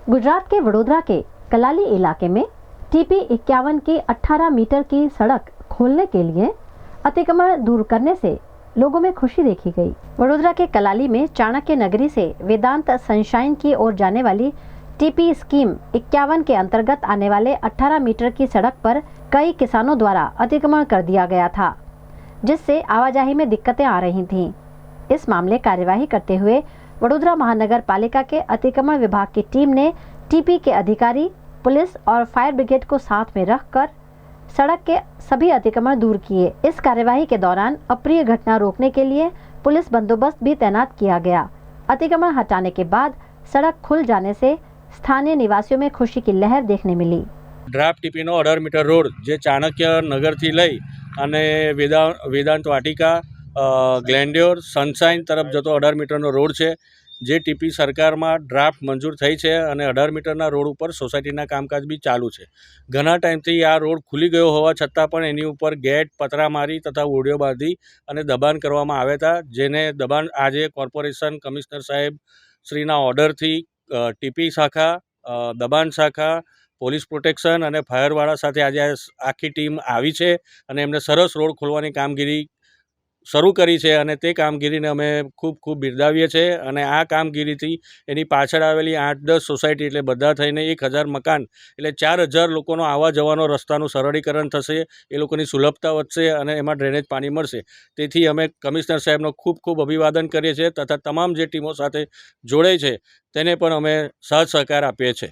गुजरात के वडोदरा के कलाली इलाके में टीपी 51 की 18 मीटर की सड़क खोलने के लिए अतिक्रमण दूर करने से लोगों में खुशी देखी गई। वडोदरा के कलाली में चाणक्य नगरी से वेदांत सनशाइन की ओर जाने वाली टीपी स्कीम 51 के अंतर्गत आने वाले 18 मीटर की सड़क पर कई किसानों द्वारा अतिक्रमण कर दिया गया था, जिससे आवाजाही में दिक्कतें आ रही थीं। इस मामले कार्यवाही करते हुए वडोदरा महानगर पालिका के अतिक्रमण विभाग की टीम ने टीपी के अधिकारी, पुलिस और फायर ब्रिगेड को साथ में रखकर सड़क के सभी अतिक्रमण दूर किए। इस कार्यवाही के दौरान अप्रिय घटना रोकने के लिए पुलिस बंदोबस्त भी तैनात किया गया। अतिक्रमण हटाने के बाद सड़क खुल जाने से स्थानीय निवासियों में खुशी की लहर देखने मिली। ड्राफ्ट टीपीनो 18 मीटर रोड जे चाणक्य नगरથી લઈ અને વેદાંત વાટિકા ગ્લેન્ડિયોર સનશાઇન તરફ જતો 18 મીટરનો રોડ છે, જે ટીપી સરકારમાં ડ્રાફ્ટ મંજૂર થઈ છે અને 18 મીટરના રોડ ઉપર સોસાયટીના કામકાજ બી ચાલુ છે। ઘણા ટાઈમથી આ રોડ ખુલી ગયો હોવા છતાં પણ એની ઉપર ગેટ, પતરા મારી તથા ઓડિયો બાંધી અને દબાણ કરવામાં આવ્યા હતા, જેને દબાણ આજે કોર્પોરેશન કમિશનર સાહેબ શ્રીના ઓર્ડરથી ટીપી શાખા, દબાણ શાખા, પોલીસ પ્રોટેક્શન અને ફાયરવાળા સાથે આજે આખી ટીમ આવી છે અને એમને સરસ રોડ ખોલવાની કામગીરી શરૂ કરી છે અને તે કામગીરીને અમે ખૂબ ખૂબ બિરદાવીએ છીએ અને આ કામગીરીથી એની પાછળ આવેલી 8-10 સોસાયટી એટલે બધા થઈને 1000 મકાન એટલે 4000 લોકોનો આવવા જવાનો રસ્તાનું સરળીકરણ થશે, એ લોકોની સુલભતા વધશે અને એમાં ડ્રેનેજ પાણી મળશે। તેથી અમે કમિશનર સાહેબનો ખૂબ ખૂબ અભિવાદન કરીએ છીએ તથા તમામ જે ટીમો સાથે જોડાઈ છે તેને પણ અમે સાથ સહકાર આપીએ છીએ।